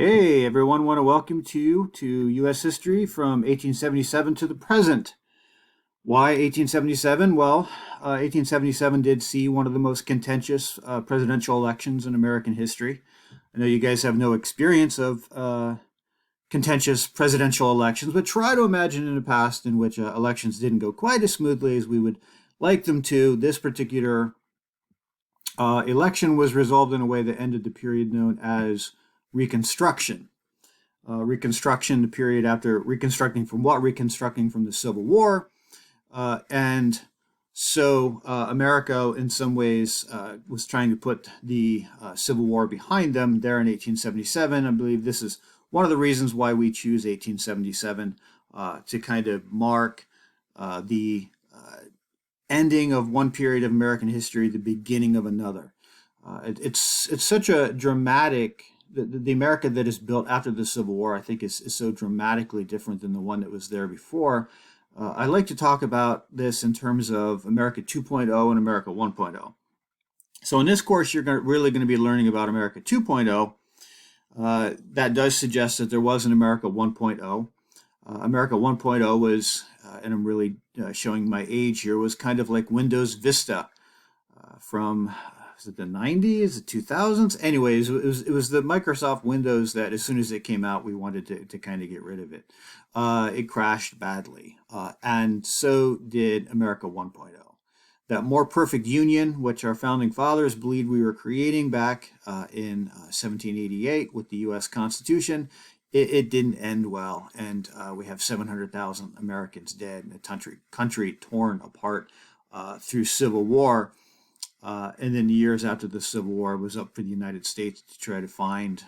Hey everyone, want to welcome you to U.S. history from 1877 to the present. Why 1877? Well, 1877 did see one of the most contentious presidential elections in American history. I know you guys have no experience of contentious presidential elections, but try to imagine in the past in which elections didn't go quite as smoothly as we would like them to. This particular election was resolved in a way that ended the period known as Reconstruction. Reconstruction, the period after reconstructing from what? Reconstructing from the Civil War. And so America, in some ways, was trying to put the Civil War behind them there in 1877. I believe this is one of the reasons why we choose 1877 to kind of mark the ending of one period of American history, the beginning of another. It's such a dramatic the America that is built after the Civil War, I think, is so dramatically different than the one that was there before. I like to talk about this in terms of America 2.0 and America 1.0. So in this course, you're really going to be learning about America 2.0. That does suggest that there was an America 1.0. America 1.0 was, and I'm really showing my age here, was kind of like Windows Vista from was it the 90s, the 2000s? Anyways, it was the Microsoft Windows that as soon as it came out, we wanted to kind of get rid of it. It crashed badly, and so did America 1.0. That more perfect union, which our founding fathers believed we were creating back in 1788 with the U.S. Constitution, it didn't end well, and we have 700,000 Americans dead and a country torn apart through civil war. And then the years after the Civil War, it was up for the United States to try to find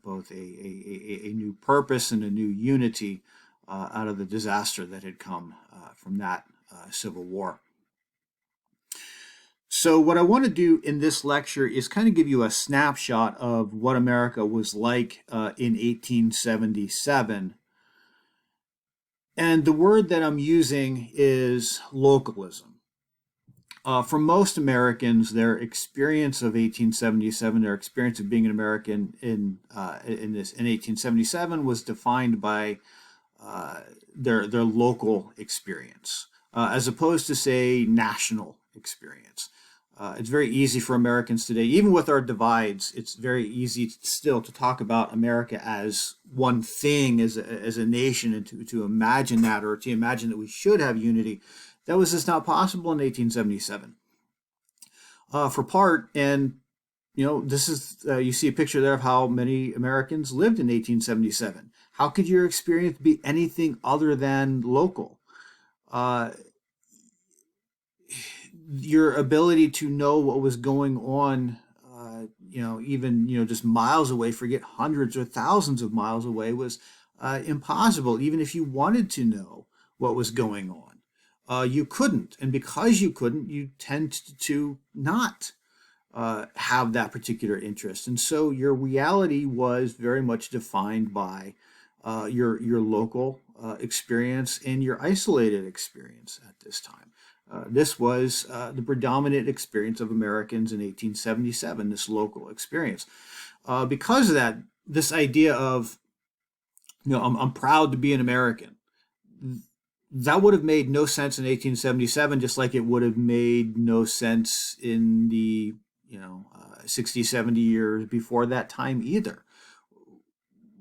both a new purpose and a new unity out of the disaster that had come from that Civil War. So what I want to do in this lecture is kind of give you a snapshot of what America was like in 1877. And the word that I'm using is localism. For most Americans, their experience of 1877, their experience of being an American in 1877 was defined by their local experience, as opposed to, say, national experience. It's very easy for Americans today, even with our divides, it's very easy still to talk about America as one thing, as a nation, and to imagine that, or to imagine that we should have unity. That was just not possible in 1877. For part, and this is you see a picture there of how many Americans lived in 1877. How could your experience be anything other than local? Your ability to know what was going on, even just miles away, forget hundreds or thousands of miles away, was impossible. Even if you wanted to know what was going on. You couldn't, and because you couldn't, you tend to not have that particular interest, and so your reality was very much defined by your local experience and your isolated experience at this time. This was the predominant experience of Americans in 1877. This local experience, because of that, this idea of I'm proud to be an American. That would have made no sense in 1877, just like it would have made no sense in the 60, 70 years before that time either.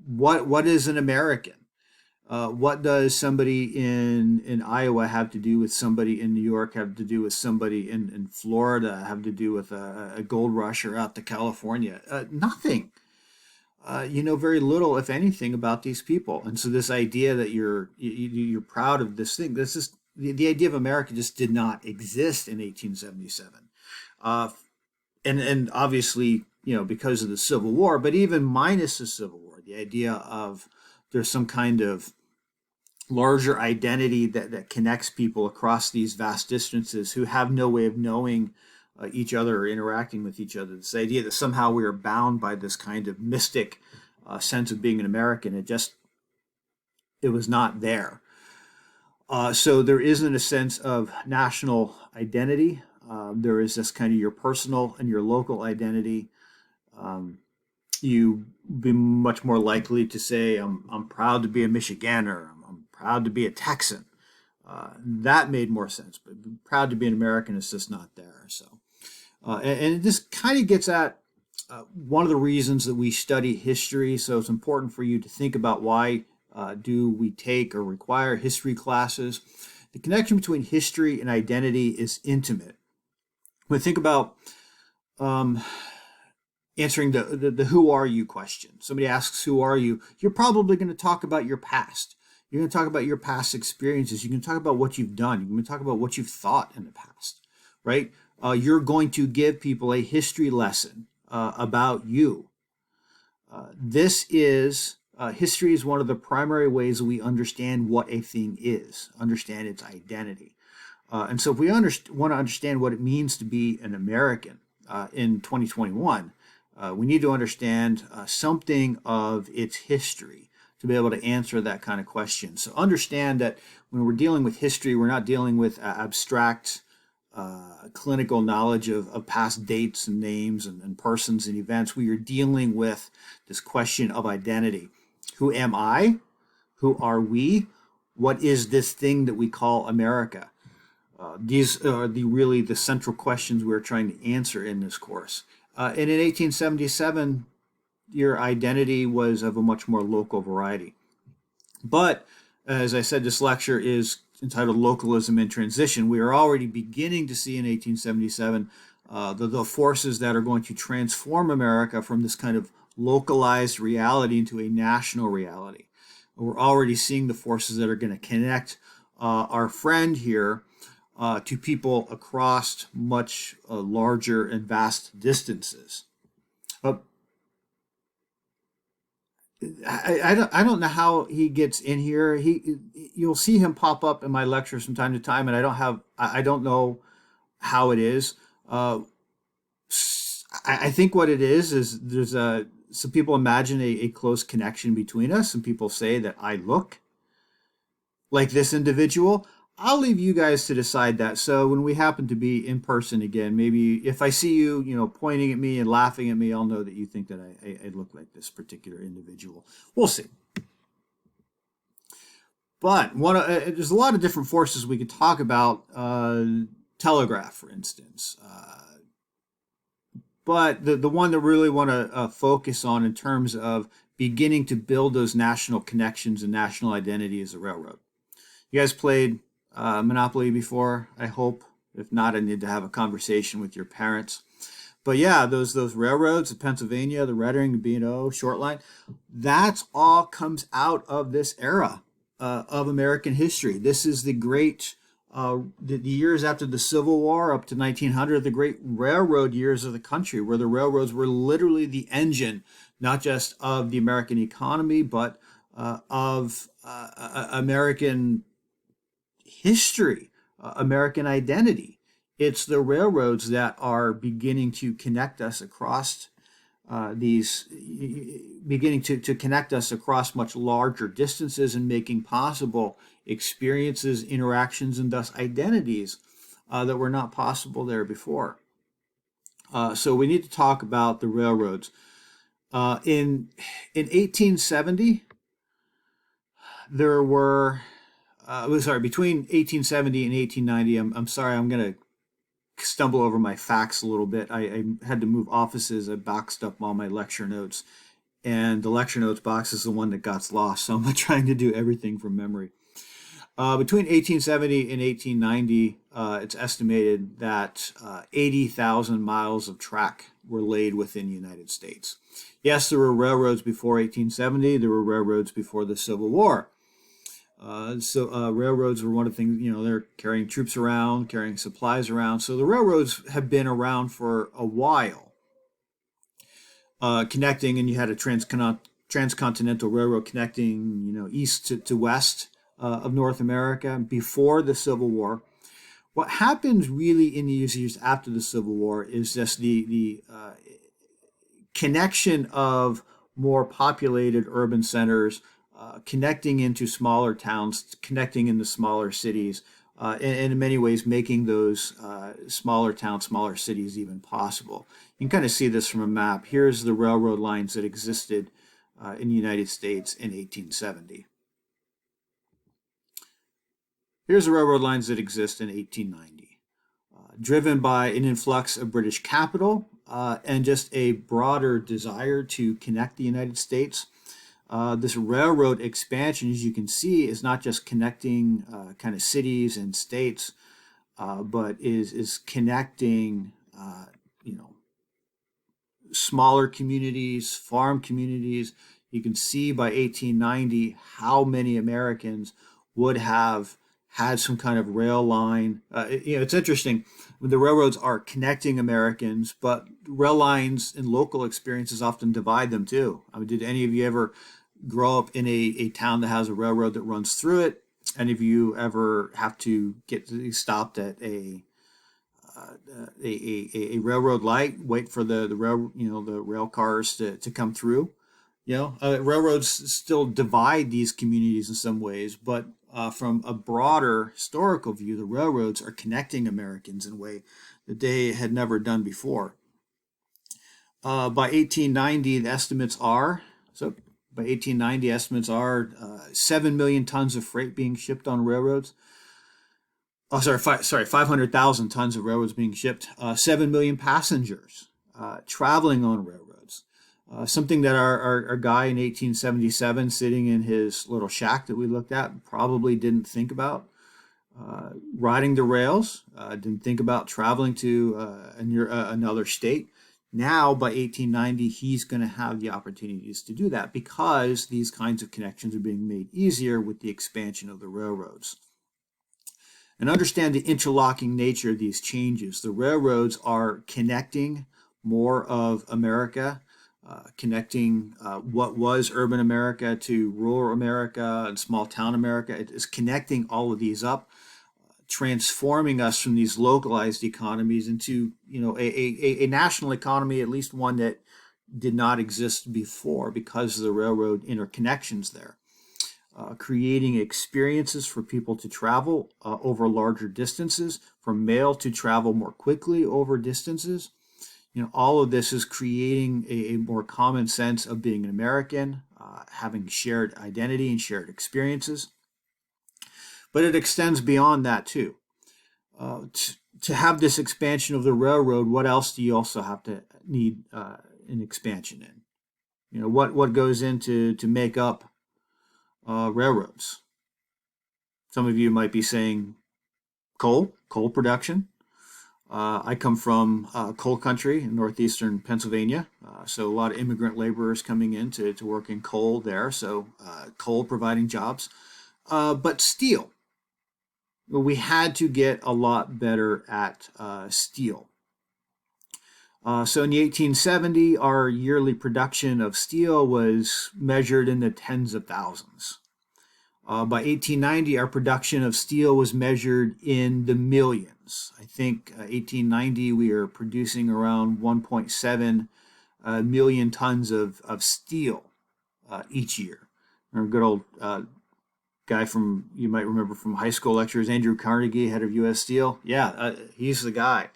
What is an American? What does somebody in Iowa have to do with somebody in New York, have to do with somebody in Florida, have to do with a gold rusher out to California? Nothing. You know very little, if anything, about these people, and so this idea that you're proud of this thing, this is the idea of America just did not exist in 1877, and obviously because of the Civil War, but even minus the Civil War, the idea of there's some kind of larger identity that connects people across these vast distances who have no way of knowing each other or interacting with each other. This idea that somehow we are bound by this kind of mystic sense of being an American, it was not there. So there isn't a sense of national identity. There is this kind of your personal and your local identity. you be much more likely to say, I'm proud to be a Michigander, I'm proud to be a Texan. That made more sense, but proud to be an American is just not there. So, and this kind of gets at one of the reasons that we study history. So it's important for you to think about why do we take or require history classes. The connection between history and identity is intimate. When we think about um, answering the who are you question. Somebody asks, who are you? You're probably going to talk about your past. You're going to talk about your past experiences. You can talk about what you've done. You're going to talk about what you've thought in the past, right? You're going to give people a history lesson about you. This is history is one of the primary ways that we understand what a thing is, understand its identity. And so if we want to understand what it means to be an American in 2021, we need to understand something of its history to be able to answer that kind of question. So understand that when we're dealing with history, we're not dealing with abstract clinical knowledge of past dates and names and persons and events. We are dealing with this question of identity. Who am I? Who are we? What is this thing that we call America? These are really the central questions we're trying to answer in this course. And in 1877, your identity was of a much more local variety. But as I said, this lecture is entitled Localism in Transition. We are already beginning to see in 1877 the forces that are going to transform America from this kind of localized reality into a national reality. We're already seeing the forces that are going to connect our friend here to people across much larger and vast distances. I don't know how he gets in here. You'll see him pop up in my lectures from time to time, and I don't know how it is. I think what it is there's some people imagine a close connection between us. Some people say that I look like this individual. I'll leave you guys to decide that. So when we happen to be in person again, maybe if I see you, pointing at me and laughing at me, I'll know that you think that I look like this particular individual. We'll see. But there's a lot of different forces we could talk about. Telegraph, for instance. But the one that really want to focus on in terms of beginning to build those national connections and national identity is the railroad. You guys played Monopoly before, I hope. If not, I need to have a conversation with your parents. But yeah, those railroads, the Pennsylvania, the Red Ring, the B&O, Short Line, that's all comes out of this era of American history. This is the great, the years after the Civil War up to 1900, the great railroad years of the country, where the railroads were literally the engine, not just of the American economy, but of American history, American identity. It's the railroads that are beginning to connect us across beginning to connect us across much larger distances and making possible experiences, interactions, and thus identities that were not possible there before. So we need to talk about the railroads. In 1870, there were between 1870 and 1890, I'm sorry, I'm going to stumble over my facts a little bit. I had to move offices. I boxed up all my lecture notes, and the lecture notes box is the one that got lost, so I'm trying to do everything from memory. Between 1870 and 1890, it's estimated that 80,000 miles of track were laid within the United States. Yes, there were railroads before 1870. There were railroads before the Civil War. Railroads were one of the things, they're carrying troops around, carrying supplies around. So the railroads have been around for a while, connecting, and you had a transcontinental railroad connecting, east to west of North America before the Civil War. What happens really in the years after the Civil War is just the connection of more populated urban centers, connecting into smaller towns, connecting into smaller cities, and in many ways making those smaller towns, smaller cities even possible. You can kind of see this from a map. Here's the railroad lines that existed in the United States in 1870. Here's the railroad lines that exist in 1890. Driven by an influx of British capital and just a broader desire to connect the United States. This railroad expansion, as you can see, is not just connecting kind of cities and states, but is connecting, smaller communities, farm communities. You can see by 1890 how many Americans would have had some kind of rail line. It's interesting. The railroads are connecting Americans, but rail lines and local experiences often divide them too. I mean, did any of you ever grow up in a town that has a railroad that runs through it? Any of you ever have to get stopped at a railroad light, wait for the rail cars to come through? Railroads still divide these communities in some ways, but from a broader historical view, the railroads are connecting Americans in a way that they had never done before. By 1890, the estimates are 7 million tons of freight being shipped on railroads. 500,000 tons of railroads being shipped. 7 million passengers traveling on railroads. Something that our guy in 1877 sitting in his little shack that we looked at probably didn't think about. Riding the rails, didn't think about traveling to another state. Now, by 1890, he's going to have the opportunities to do that because these kinds of connections are being made easier with the expansion of the railroads. And understand the interlocking nature of these changes. The railroads are connecting more of America, connecting what was urban America to rural America and small town America. It is connecting all of these up, transforming us from these localized economies into a national economy, at least one that did not exist before because of the railroad interconnections there. Creating experiences for people to travel over larger distances, from mail to travel more quickly over distances. All of this is creating a more common sense of being an American, having shared identity and shared experiences. But it extends beyond that too. To have this expansion of the railroad, what else do you also have to need an expansion in? What goes into to make up railroads? Some of you might be saying coal production. I come from coal country in northeastern Pennsylvania, so a lot of immigrant laborers coming in to work in coal there, so coal providing jobs. But steel, we had to get a lot better at steel. So in the 1870s, our yearly production of steel was measured in the tens of thousands. By 1890, our production of steel was measured in the millions. I think 1890, we are producing around 1.7 million tons of steel each year. Our good old guy you might remember from high school lectures, Andrew Carnegie, head of U.S. Steel. Yeah, he's the guy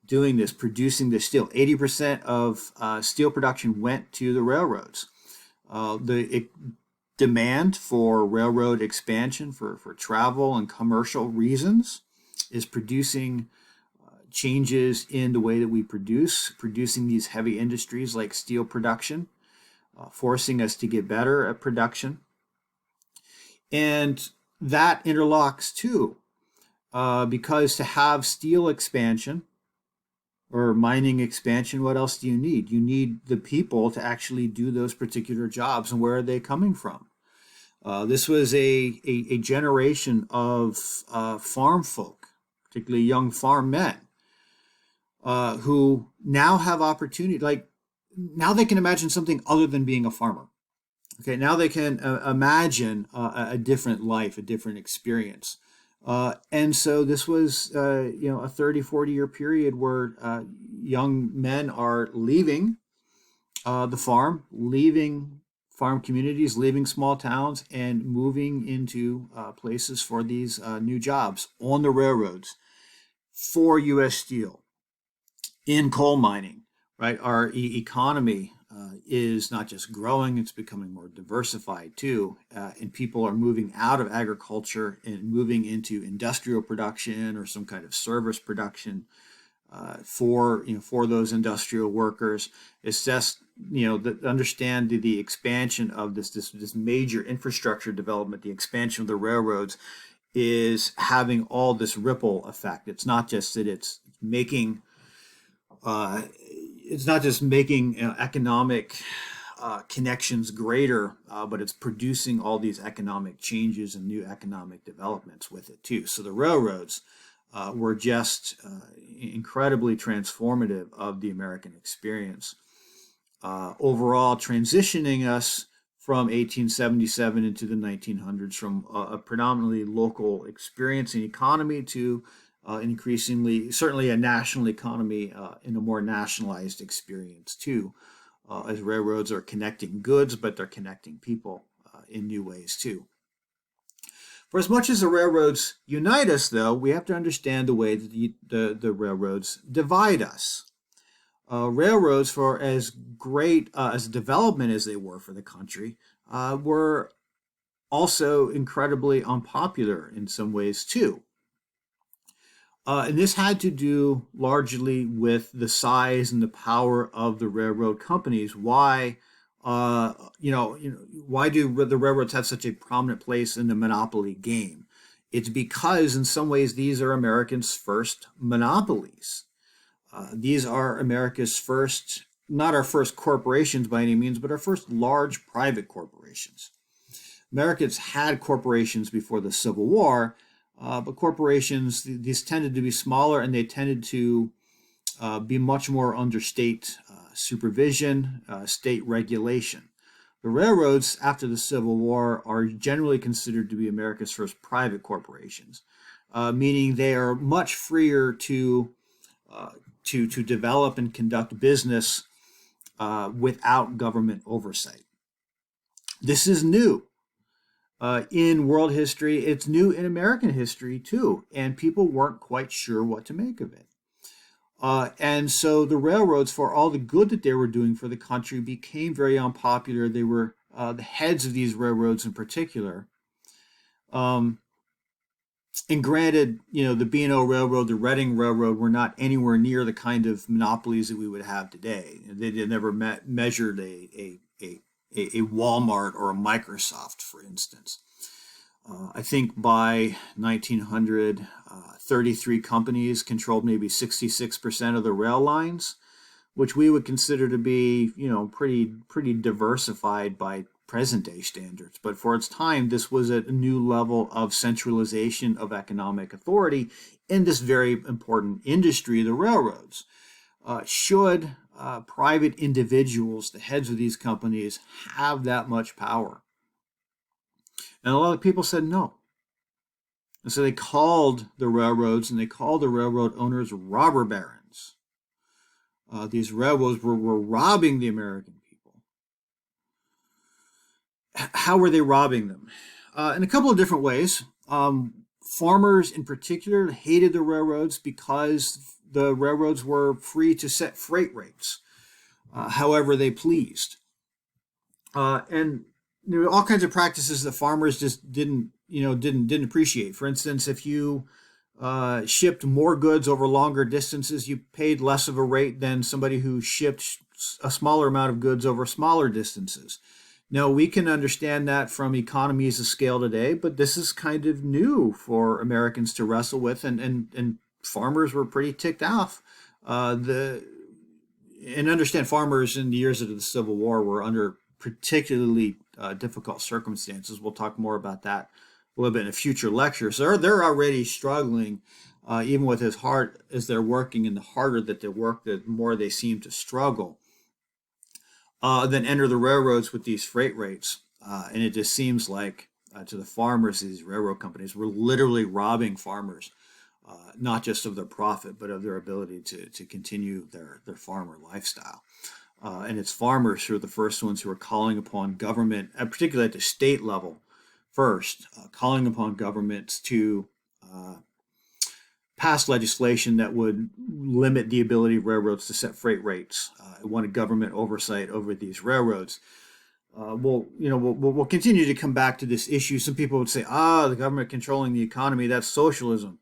doing this, producing the steel. 80% of steel production went to the railroads. Demand for railroad expansion for travel and commercial reasons is producing changes in the way that we producing these heavy industries like steel production, forcing us to get better at production. And that interlocks too, because to have steel expansion or mining expansion, what else do you need? You need the people to actually do those particular jobs. And where are they coming from? This was a generation of farm folk, particularly young farm men, who now have opportunity. Like now they can imagine something other than being a farmer. Okay, now they can imagine a different life, a different experience. And so this was, a 30, 40-year period where young men are leaving the farm, leaving farm communities, leaving small towns and moving into places for these new jobs on the railroads, for U.S. Steel, in coal mining, right? Our economy is not just growing, it's becoming more diversified too. And people are moving out of agriculture and moving into industrial production or some kind of service production for those industrial workers. It's just understand the expansion of this major infrastructure development, the expansion of the railroads is having all this ripple effect. It's not just that it's not just making economic connections greater, but it's producing all these economic changes and new economic developments with it too. So the railroads were just incredibly transformative of the American experience. Overall, transitioning us from 1877 into the 1900s from a predominantly local experience and economy to increasingly, certainly a national economy in a more nationalized experience too, as railroads are connecting goods, but they're connecting people in new ways too. For as much as the railroads unite us, though, we have to understand the way that the railroads divide us. Railroads, for as great as development as they were for the country, were also incredibly unpopular in some ways too. And this had to do largely with the size and the power of the railroad companies. Why why do the railroads have such a prominent place in the monopoly game? It's because in some ways these are Americans' first monopolies. These are America's first, not our first corporations by any means, but our first large private corporations. Americans had corporations before the Civil War, but corporations, these tended to be smaller and they tended to be much more under state supervision, state regulation. The railroads after the Civil War are generally considered to be America's first private corporations, meaning they are much freer to develop and conduct business without government oversight. This is new in world history. It's new in American history too, and people weren't quite sure what to make of it. And so the railroads, for all the good that they were doing for the country, became very unpopular. They were the heads of these railroads in particular. And granted, the B&O Railroad, the Reading Railroad were not anywhere near the kind of monopolies that we would have today. They never measured a Walmart or a Microsoft, for instance. I think by 1900, 33 companies controlled maybe 66% of the rail lines, which we would consider to be, pretty diversified by present day standards. But for its time, this was a new level of centralization of economic authority in this very important industry, the railroads. Should private individuals, the heads of these companies, have that much power? And a lot of people said no. And so they called the railroads and they called the railroad owners robber barons. These railroads were robbing the American people. How were they robbing them? In a couple of different ways. Farmers in particular hated the railroads because the railroads were free to set freight rates however they pleased. And there were all kinds of practices that farmers just didn't appreciate. For instance, if you shipped more goods over longer distances, you paid less of a rate than somebody who shipped a smaller amount of goods over smaller distances. Now, we can understand that from economies of scale today, but this is kind of new for Americans to wrestle with, and farmers were pretty ticked off. And understand farmers in the years of the Civil War were under particularly difficult circumstances. We'll talk more about that a little bit in a future lecture. So they're already struggling, even with as hard as they're working, and the harder that they work, the more they seem to struggle. Then enter the railroads with these freight rates. And it just seems like to the farmers, these railroad companies were literally robbing farmers, not just of their profit, but of their ability to continue their farmer lifestyle. and its farmers who were the first ones who were calling upon government, particularly at the state level, first, calling upon governments to pass legislation that would limit the ability of railroads to set freight rates. It wanted government oversight over these railroads. We'll continue to come back to this issue. Some people would say, the government controlling the economy, that's socialism.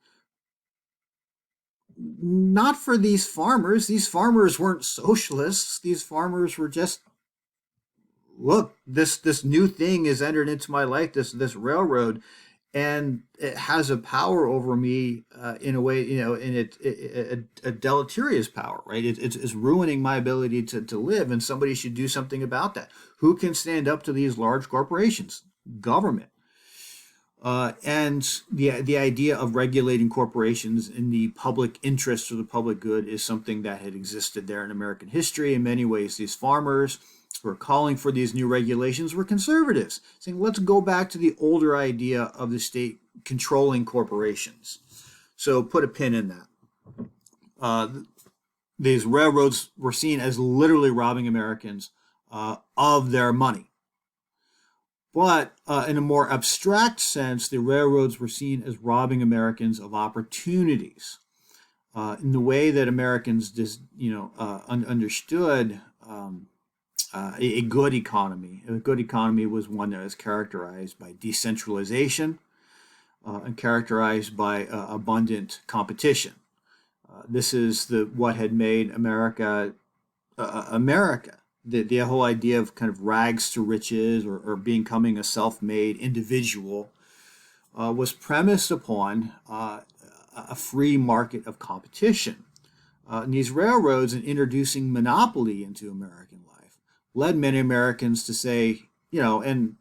Not for these farmers. These farmers weren't socialists. These farmers were just, look, this new thing has entered into my life, this railroad, and it has a power over me in a way, and a deleterious power, right? It's ruining my ability to live, and somebody should do something about that. Who can stand up to these large corporations? Government. And the idea of regulating corporations in the public interest or the public good is something that had existed there in American history. In many ways, these farmers who are calling for these new regulations were conservatives, saying, let's go back to the older idea of the state controlling corporations. So put a pin in that. These railroads were seen as literally robbing Americans of their money. But in a more abstract sense, the railroads were seen as robbing Americans of opportunities. In the way that Americans understood a good economy. A good economy was one that was characterized by decentralization and characterized by abundant competition. This is what had made America America. The whole idea of kind of rags to riches or becoming a self-made individual was premised upon a free market of competition. And these railroads, in introducing monopoly into American life, led many Americans to say, and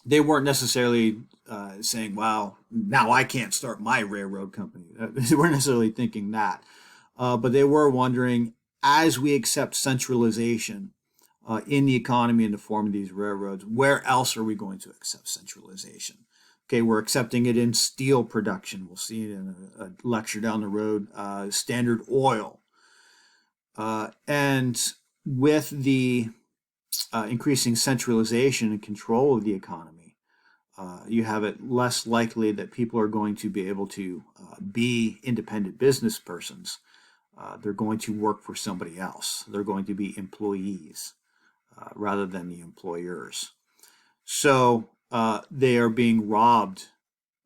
they weren't necessarily saying, wow, now I can't start my railroad company. They weren't necessarily thinking that. But they were wondering, as we accept centralization in the economy in the form of these railroads, where else are we going to accept centralization? Okay, we're accepting it in steel production. We'll see it in a lecture down the road, Standard Oil. And with the increasing centralization and control of the economy, you have it less likely that people are going to be able to be independent business persons. They're going to work for somebody else. They're going to be employees rather than the employers. So they are being robbed.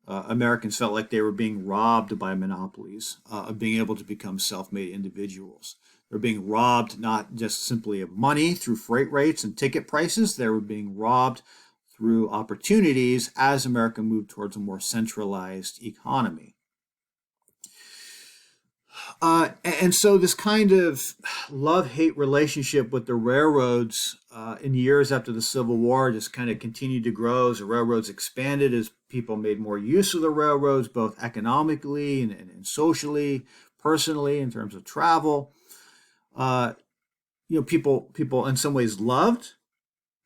Americans felt like they were being robbed by monopolies of being able to become self-made individuals. They're being robbed not just simply of money through freight rates and ticket prices. They were being robbed through opportunities as America moved towards a more centralized economy. And so this kind of love-hate relationship with the railroads in the years after the Civil War just kind of continued to grow as the railroads expanded, as people made more use of the railroads, both economically and socially, personally, in terms of travel. People in some ways loved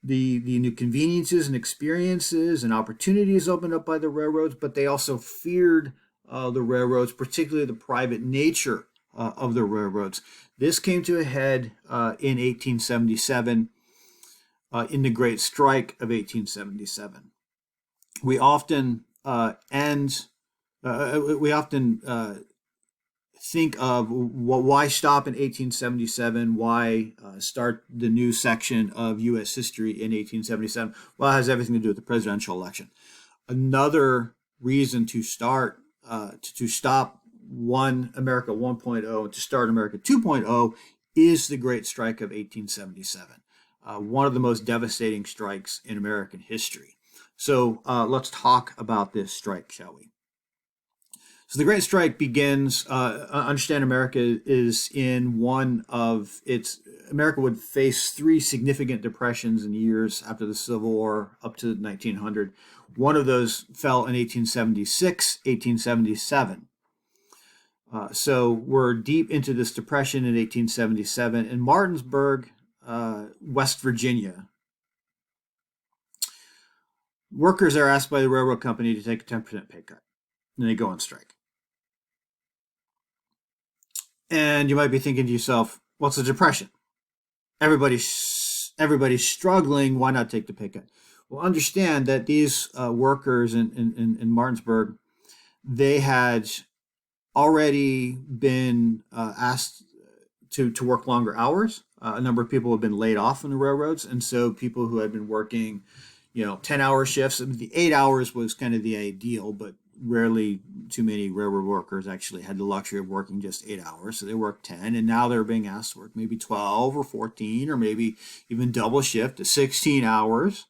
the new conveniences and experiences and opportunities opened up by the railroads, but they also feared the railroads, particularly the private nature of the railroads. This came to a head in 1877 in the Great Strike of 1877. We often think of why stop in 1877, why start the new section of U.S. history in 1877. Well, it has everything to do with the presidential election. Another reason to start to stop America 1.0 and to start America 2.0 is the Great Strike of 1877, one of the most devastating strikes in American history. So let's talk about this strike, shall we? So the Great Strike begins, understand America is in America would face three significant depressions in the years after the Civil War up to 1900. One of those fell in 1876, 1877. So we're deep into this depression in 1877. In Martinsburg, West Virginia, workers are asked by the railroad company to take a 10% pay cut, and they go on strike. And you might be thinking to yourself, what's a depression? everybody's struggling. Why not take the pay cut? Well, understand that these workers in Martinsburg, they had already been asked to work longer hours. A number of people have been laid off on the railroads, and so people who had been working, 10-hour shifts. I mean, the 8 hours was kind of the ideal, but rarely too many railroad workers actually had the luxury of working just 8 hours. So they worked 10, and now they're being asked to work maybe 12 or 14, or maybe even double shift to 16 hours.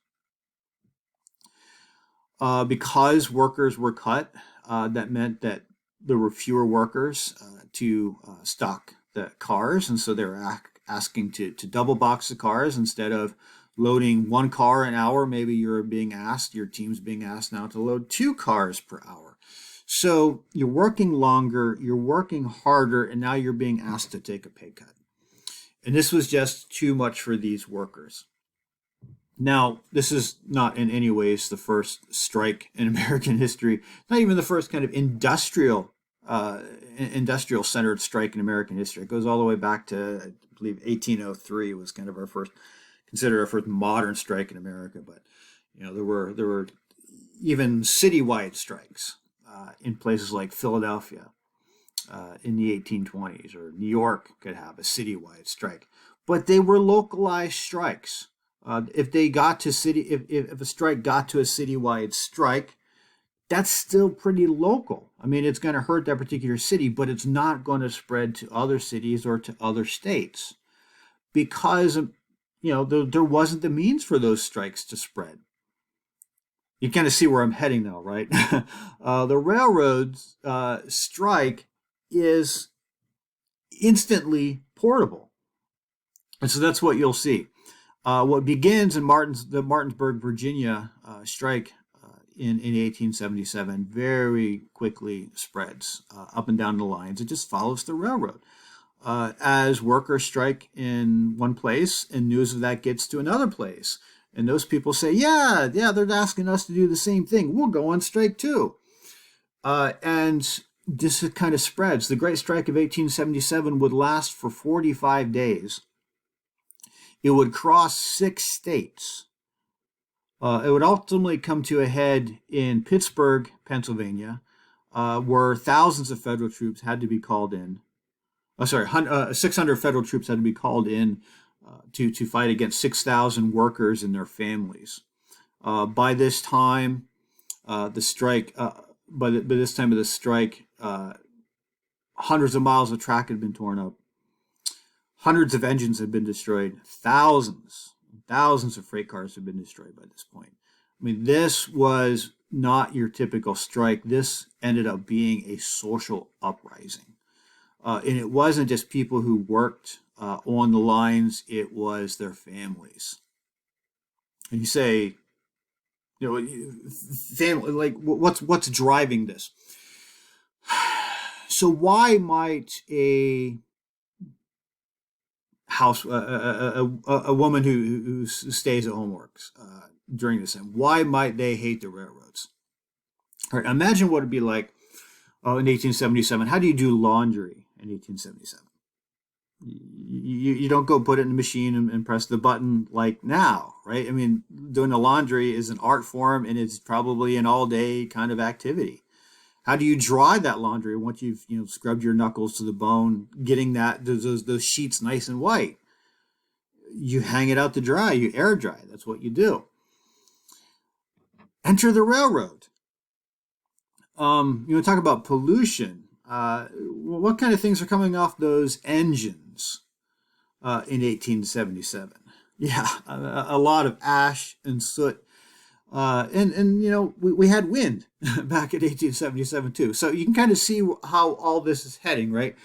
Because workers were cut, that meant that there were fewer workers to stock the cars, and so they were asking to double box the cars instead of loading one car an hour. Maybe your team's being asked now to load 2 cars per hour. So you're working longer, you're working harder, and now you're being asked to take a pay cut. And this was just too much for these workers. Now, this is not in any ways the first strike in American history, not even the first kind of industrial centered strike in American history. It goes all the way back to, I believe, 1803 was kind of considered our first modern strike in America. But there were even citywide strikes in places like Philadelphia in the 1820s, or New York could have a citywide strike, but they were localized strikes. If a strike got to a citywide strike, that's still pretty local. I mean, it's going to hurt that particular city, but it's not going to spread to other cities or to other states because, there wasn't the means for those strikes to spread. You kind of see where I'm heading now, right? The railroads strike is instantly portable. And so that's what you'll see. What begins in the Martinsburg, Virginia strike in 1877 very quickly spreads up and down the lines. It just follows the railroad. As workers strike in one place and news of that gets to another place. And those people say, yeah, they're asking us to do the same thing. We'll go on strike too. And this kind of spreads. The Great Strike of 1877 would last for 45 days. It would cross 6 states. It would ultimately come to a head in Pittsburgh, Pennsylvania, where thousands of federal troops had to be called in. 600 federal troops had to be called in to fight against 6,000 workers and their families. By this time, by this time of the strike, hundreds of miles of track had been torn up. Hundreds of engines had been destroyed. Thousands of freight cars had been destroyed by this point. I mean, this was not your typical strike. This ended up being a social uprising. And it wasn't just people who worked on the lines, it was their families. And you say, family, like, what's driving this? So why might a woman who stays at home works during this time, why might they hate the railroads? All right, imagine what it'd be like in 1877. How do you do laundry in 1877? You don't go put it in the machine and press the button like now, right? I mean, doing the laundry is an art form, and it's probably an all-day kind of activity. How do you dry that laundry once you've scrubbed your knuckles to the bone, getting those sheets nice and white? You hang it out to dry. You air dry. That's what you do. Enter the railroad. Talk about pollution. What kind of things are coming off those engines in 1877? Yeah, a lot of ash and soot. We had wind back in 1877 too. So you can kind of see how all this is heading, right?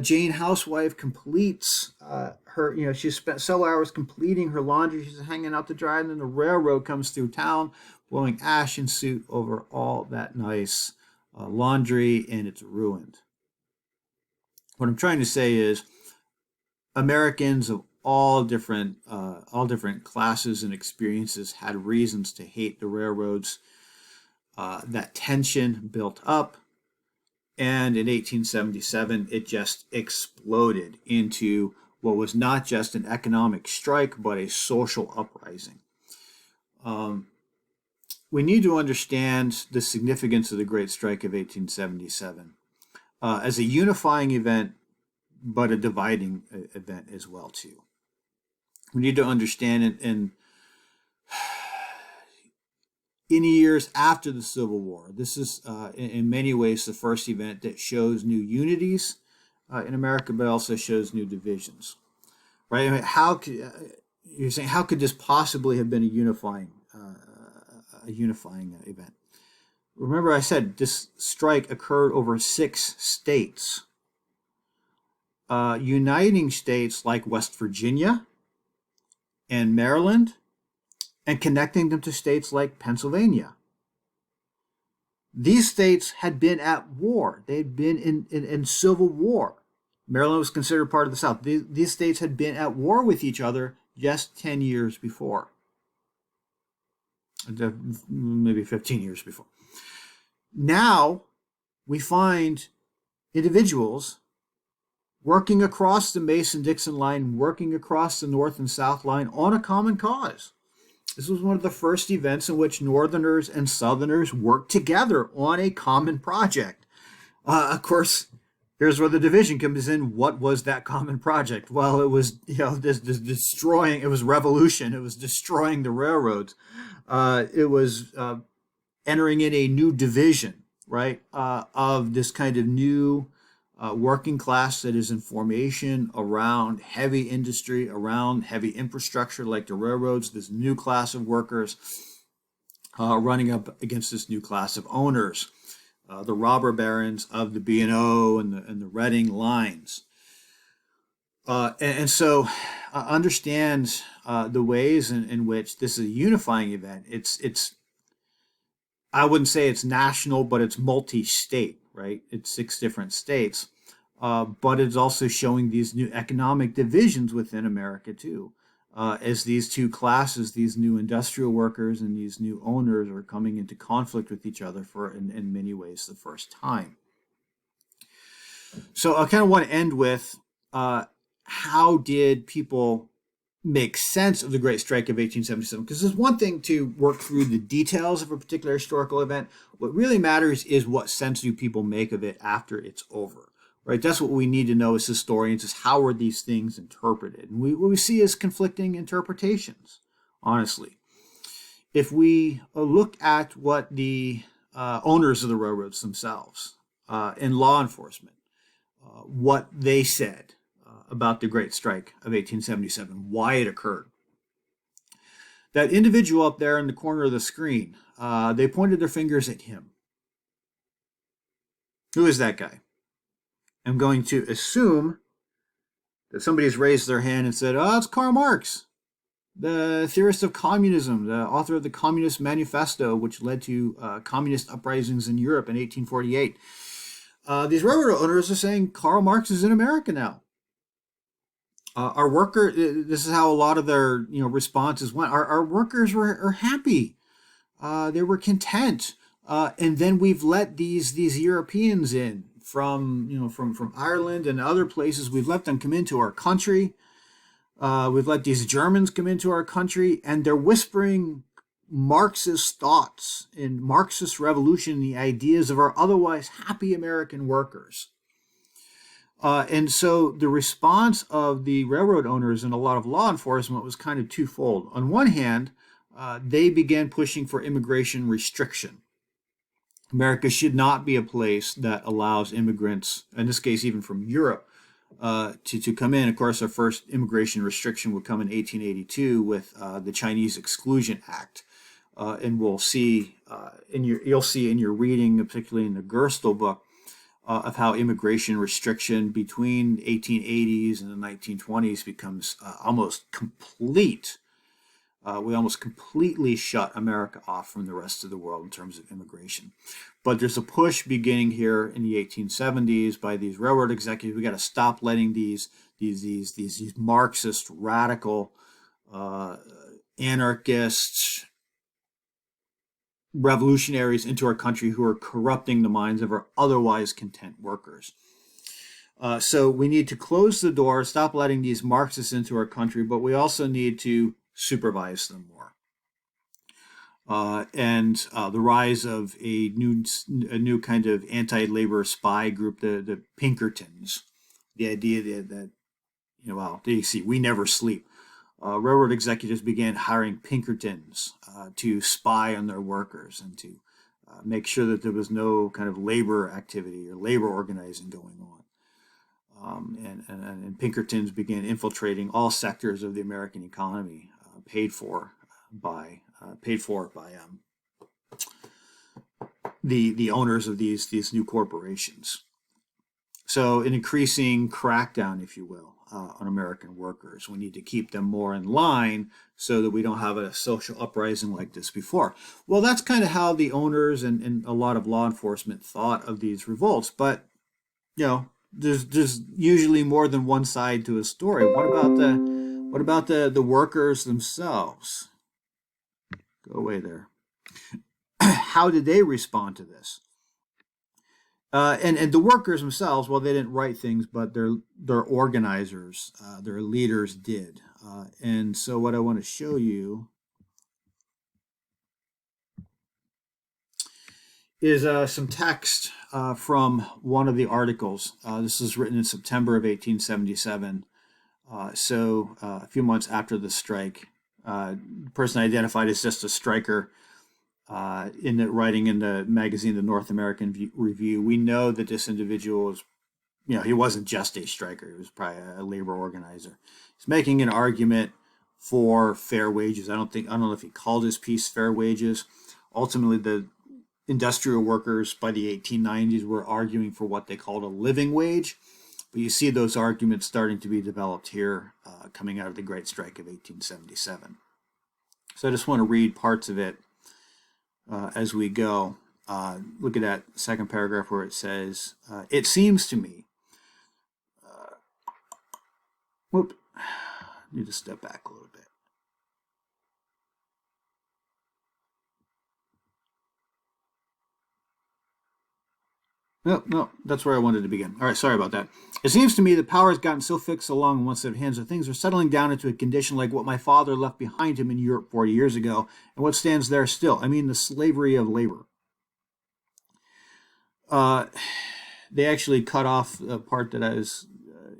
Jane Housewife completes her, she spent several hours completing her laundry. She's hanging out to dry, and then the railroad comes through town, blowing ash and soot over all that nice laundry, and it's ruined. What I'm trying to say is Americans of all different classes and experiences had reasons to hate the railroads. That tension built up, and in 1877 it just exploded into what was not just an economic strike, but a social uprising. We need to understand the significance of the Great Strike of 1877 as a unifying event, but a dividing event as well too. We need to understand it in years after the Civil War. This is in many ways the first event that shows new unities in America, but also shows new divisions. Right? I mean, you're saying how could this possibly have been a unifying event? Remember, I said this strike occurred over 6 states, uniting states like West Virginia and Maryland, and connecting them to states like Pennsylvania. These states had been at war. They had been in civil war. Maryland was considered part of the South. These states had been at war with each other just 10 years before. Maybe 15 years before. Now we find individuals working across the Mason-Dixon line, working across the North and South line on a common cause. This was one of the first events in which Northerners and Southerners worked together on a common project. Of course, here's where the division comes in. What was that common project? Well, it was this destroying. It was revolution. It was destroying the railroads. It was entering in a new division, right, of this kind of new working class that is in formation around heavy industry, around heavy infrastructure like the railroads, this new class of workers running up against this new class of owners, the robber barons of the B&O and the Reading lines. And so understand the ways in which this is a unifying event. It's I wouldn't say it's national, but it's multi-state, right? It's 6 different states. But it's also showing these new economic divisions within America too, as these two classes, these new industrial workers and these new owners, are coming into conflict with each other for, in many ways, the first time. So I kind of want to end with how did people make sense of the Great Strike of 1877? Because there's one thing to work through the details of a particular historical event. What really matters is what sense do people make of it after it's over. Right, that's what we need to know as historians, is how are these things interpreted? And what we see is conflicting interpretations, honestly. If we look at what the owners of the railroads themselves and law enforcement, what they said about the Great Strike of 1877, why it occurred. That individual up there in the corner of the screen, they pointed their fingers at him. Who is that guy? I'm going to assume that somebody's raised their hand and said, oh, it's Karl Marx, the theorist of communism, the author of the Communist Manifesto, which led to communist uprisings in Europe in 1848. These railroad owners are saying Karl Marx is in America now. Our worker, this is how a lot of their responses went. Our workers are happy. They were content. And then we've let these Europeans in from Ireland and other places. We've let them come into our country. We've let these Germans come into our country, and they're whispering Marxist thoughts and Marxist revolution, the ideas of our otherwise happy American workers. And so the response of the railroad owners and a lot of law enforcement was kind of twofold. On one hand, they began pushing for immigration restriction. America should not be a place that allows immigrants, in this case even from Europe, to come in. Of course, our first immigration restriction would come in 1882 with the Chinese Exclusion Act. And we'll see you'll see in your reading, particularly in the Gerstle book, of how immigration restriction between 1880s and the 1920s becomes almost complete. We almost completely shut America off from the rest of the world in terms of immigration. But there's a push beginning here in the 1870s by these railroad executives. We got to stop letting these Marxist radical anarchists, revolutionaries into our country who are corrupting the minds of our otherwise content workers. So we need to close the door, stop letting these Marxists into our country, but we also need to supervise them more. And the rise of a new kind of anti-labor spy group, the Pinkertons. The idea that well, you see, we never sleep. Railroad executives began hiring Pinkertons to spy on their workers and to make sure that there was no kind of labor activity or labor organizing going on. And Pinkertons began infiltrating all sectors of the American economy, paid for by the owners of these new corporations. So an increasing crackdown, if you will, on American workers. We need to keep them more in line so that we don't have a social uprising like this before. Well, that's kind of how the owners and a lot of law enforcement thought of these revolts. But, there's usually more than one side to a story. What about the workers themselves? Go away there. How did they respond to this? And the workers themselves, well, they didn't write things, but their organizers, their leaders did. And so what I want to show you is some text from one of the articles. This is written in September of 1877, so a few months after the strike. The person identified as just a striker writing in the magazine, the North American Review. We know that this individual was, he wasn't just a striker. He was probably a labor organizer. He's making an argument for fair wages. I don't know if he called his piece fair wages. Ultimately, the industrial workers by the 1890s were arguing for what they called a living wage. But you see those arguments starting to be developed here, coming out of the Great Strike of 1877. So I just want to read parts of it as we go. Look at that second paragraph where it says, it seems to me, need to step back a little bit. No, that's where I wanted to begin. All right, sorry about that. It seems to me that power has gotten so fixed along in one set of hands that things are settling down into a condition like what my father left behind him in Europe 40 years ago, and what stands there still. I mean, the slavery of labor. They actually cut off a part that I was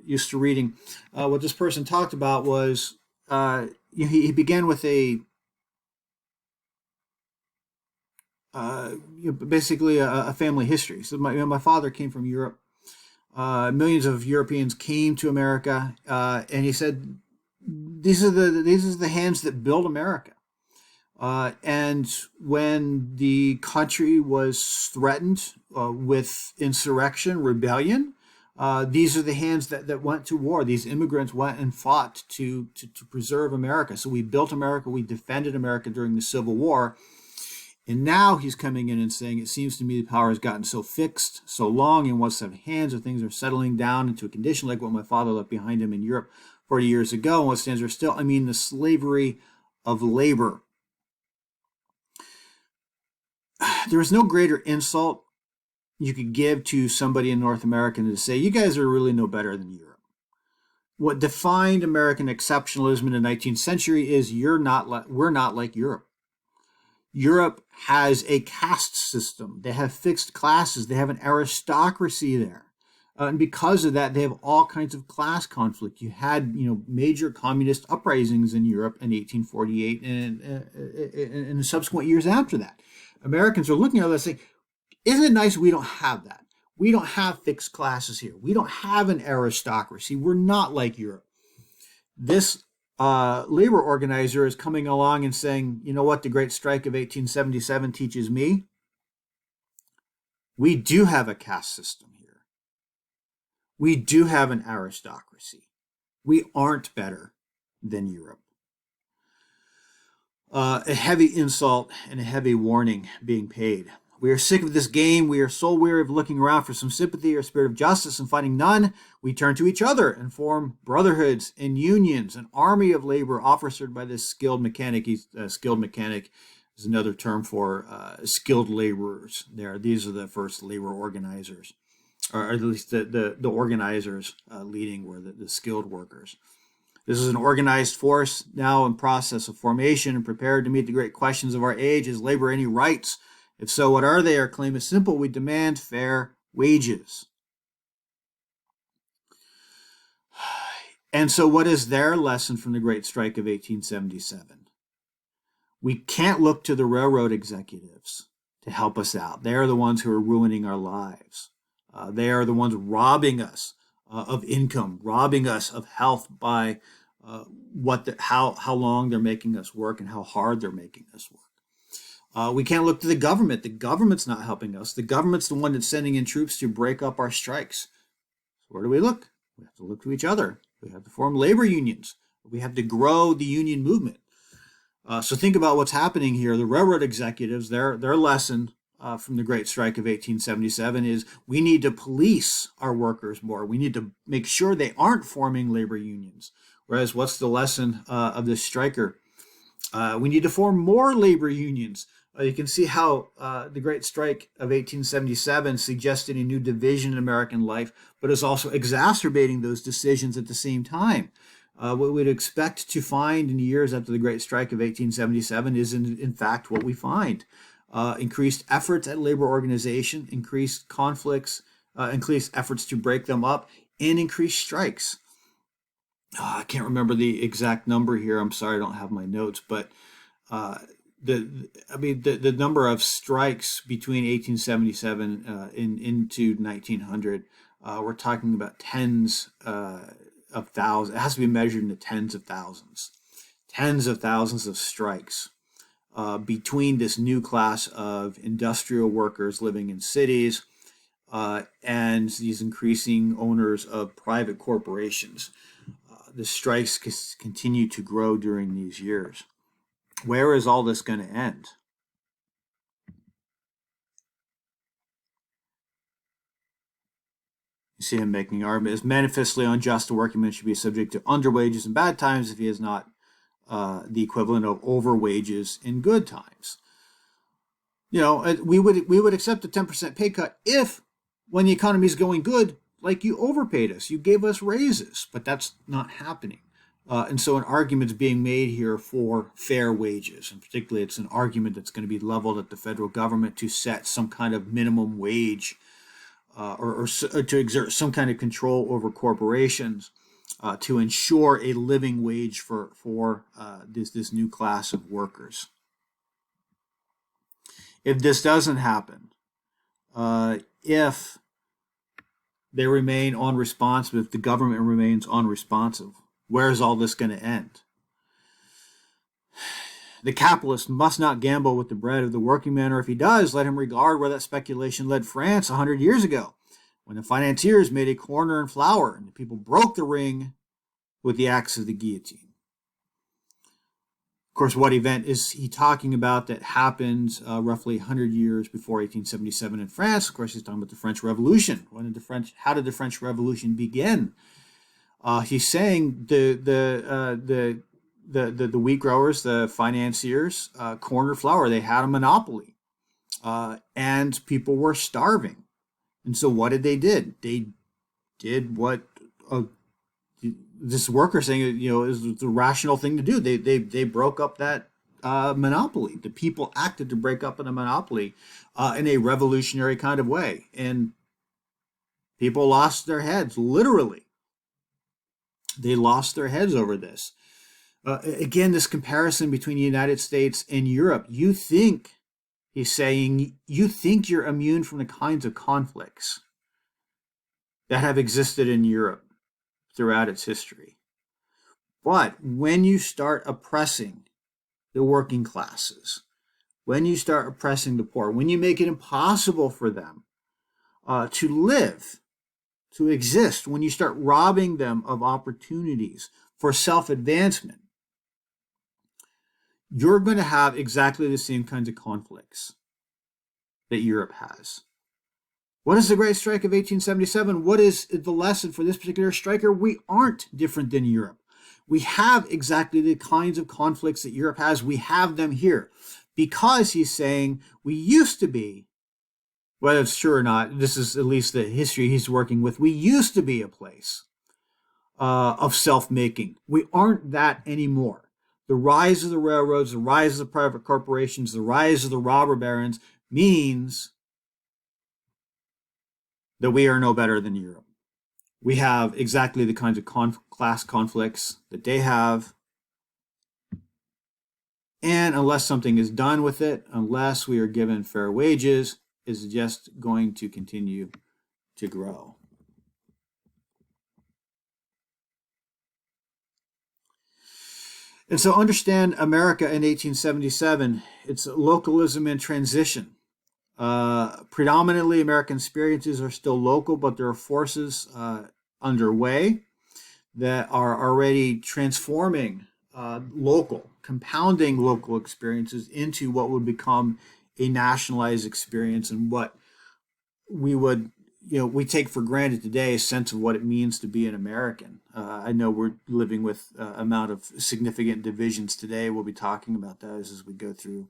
used to reading. What this person talked about was he began with basically a family history. So my father came from Europe. Millions of Europeans came to America, and he said, "These are the hands that built America." And when the country was threatened with insurrection, rebellion, these are the hands that went to war. These immigrants went and fought to preserve America. So we built America. We defended America during the Civil War. And now he's coming in and saying, it seems to me the power has gotten so fixed, so long in one set of hands, that things are settling down into a condition like what my father left behind him in Europe 40 years ago. And what stands there still, I mean, the slavery of labor. There is no greater insult you could give to somebody in North America than to say, you guys are really no better than Europe. What defined American exceptionalism in the 19th century is we're not like Europe. Europe has a caste system. They have fixed classes. They have an aristocracy there. And because of that, they have all kinds of class conflict. You had, major communist uprisings in Europe in 1848 and in the subsequent years after that. Americans are looking at that and saying, isn't it nice we don't have that? We don't have fixed classes here. We don't have an aristocracy. We're not like Europe. This labor organizer is coming along and saying, you know what the Great Strike of 1877 teaches me? We do have a caste system here. We do have an aristocracy. We aren't better than Europe. A heavy insult and a heavy warning being paid. We are sick of this game. We are so weary of looking around for some sympathy or spirit of justice and finding none. We turn to each other and form brotherhoods and unions, an army of labor officered by this skilled mechanic. Skilled mechanic is another term for skilled laborers. These are the first labor organizers. or at least the organizers leading were the skilled workers. This is an organized force now in process of formation and prepared to meet the great questions of our age. Is labor any rights? If so, what are they? Our claim is simple. We demand fair wages. And so what is their lesson from the Great Strike of 1877? We can't look to the railroad executives to help us out. They are the ones who are ruining our lives. They are the ones robbing us of income, robbing us of health by how long they're making us work and how hard they're making us work. We can't look to the government. The government's not helping us. The government's the one that's sending in troops to break up our strikes. So where do we look? We have to look to each other. We have to form labor unions. We have to grow the union movement. So think about what's happening here. The railroad executives, their lesson from the Great Strike of 1877 is we need to police our workers more. We need to make sure they aren't forming labor unions. Whereas what's the lesson of this striker? We need to form more labor unions. You can see how the Great Strike of 1877 suggested a new division in American life, but is also exacerbating those decisions at the same time. What we'd expect to find in the years after the Great Strike of 1877 is, in fact, what we find. Increased efforts at labor organization, increased conflicts, increased efforts to break them up, and increased strikes. I can't remember the exact number here. I'm sorry, I don't have my notes, but the number of strikes between 1877 into 1900, we're talking about tens of thousands. It has to be measured in the tens of thousands of strikes between this new class of industrial workers living in cities and these increasing owners of private corporations. The strikes continue to grow during these years. Where is all this going to end? You see him making an argument. It's manifestly unjust. A working man should be subject to underwages in bad times if he is not the equivalent of overwages in good times. You know, we would accept a 10% pay cut if, when the economy is going good, like you overpaid us, you gave us raises, but that's not happening. And so an argument is being made here for fair wages, and particularly it's an argument that's going to be leveled at the federal government to set some kind of minimum wage or to exert some kind of control over corporations to ensure a living wage for this new class of workers. If this doesn't happen, if they remain unresponsive, if the government remains unresponsive, where is all this going to end? The capitalist must not gamble with the bread of the working man, or if he does, let him regard where that speculation led France 100 years ago, when the financiers made a corner in flour and the people broke the ring with the axe of the guillotine. Of course, what event is he talking about that happened roughly 100 years before 1877 in France? Of course, he's talking about the French Revolution. How did the French Revolution begin? He's saying the wheat growers, the financiers, cornered flour. They had a monopoly, and people were starving. And so, what did they did? They did what this worker saying, is the rational thing to do. They broke up that monopoly. The people acted to break up the monopoly in a revolutionary kind of way, and people lost their heads, literally. They lost their heads over this. Again, this comparison between the United States and Europe. He's saying, you think you're immune from the kinds of conflicts that have existed in Europe throughout its history. But when you start oppressing the working classes, when you start oppressing the poor, when you make it impossible for them to live, to exist, when you start robbing them of opportunities for self-advancement, you're going to have exactly the same kinds of conflicts that Europe has. What is the Great Strike of 1877? What is the lesson for this particular striker? We aren't different than Europe. We have exactly the kinds of conflicts that Europe has. We have them here because he's saying we used to be whether it's true or not, this is at least the history he's working with. We used to be a place of self-making. We aren't that anymore. The rise of the railroads, the rise of the private corporations, the rise of the robber barons means that we are no better than Europe. We have exactly the kinds of class conflicts that they have. And unless something is done with it, unless we are given fair wages, is just going to continue to grow. And so understand America in 1877, it's localism in transition. Predominantly, American experiences are still local, but there are forces underway that are already transforming compounding local experiences into what would become a nationalized experience, and what we take for granted today a sense of what it means to be an American. I know we're living with amount of significant divisions today. We'll be talking about those as we go through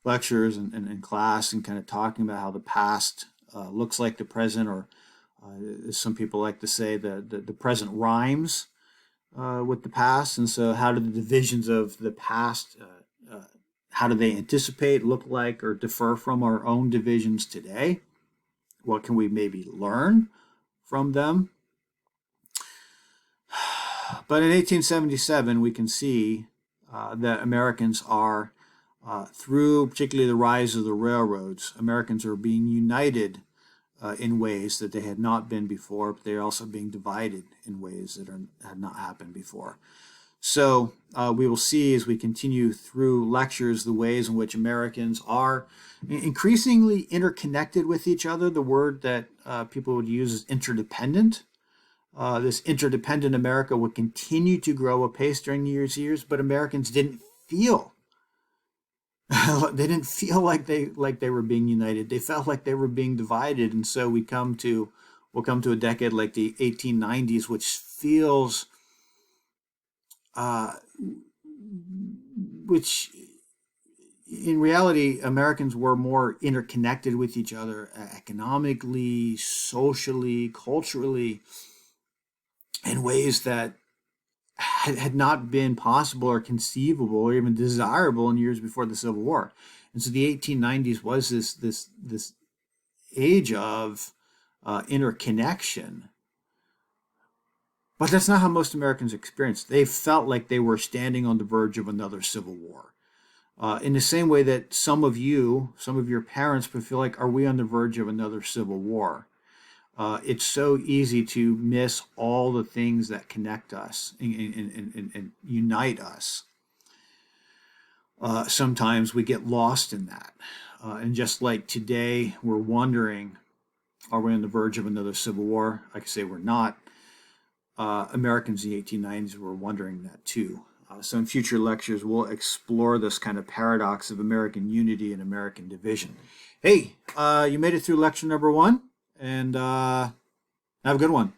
lectures and class, and kind of talking about how the past looks like the present, or as some people like to say, the present rhymes with the past. And so how do the divisions of the past, how do they anticipate, look like, or differ from our own divisions today? What can we maybe learn from them? But in 1877, we can see that Americans are, through particularly the rise of the railroads, Americans are being united in ways that they had not been before, but they're also being divided in ways that had not happened before. So we will see as we continue through lectures the ways in which Americans are increasingly interconnected with each other. The word that people would use is interdependent. This interdependent America would continue to grow apace during the years, but Americans didn't feel they didn't feel like they were being united. They felt like they were being divided. And so we'll come to a decade like the 1890s, which feels which in reality, Americans were more interconnected with each other economically, socially, culturally, in ways that had not been possible or conceivable or even desirable in years before the Civil War. And so the 1890s was this age of interconnection. But that's not how most Americans experienced. They felt like they were standing on the verge of another civil war. In the same way that some of your parents would feel like, are we on the verge of another civil war? It's so easy to miss all the things that connect us and unite us. Sometimes we get lost in that. And just like today, we're wondering, are we on the verge of another civil war? I can say we're not. Americans in the 1890s were wondering that too. So in future lectures, we'll explore this kind of paradox of American unity and American division. Hey, you made it through lecture number 1, and have a good one.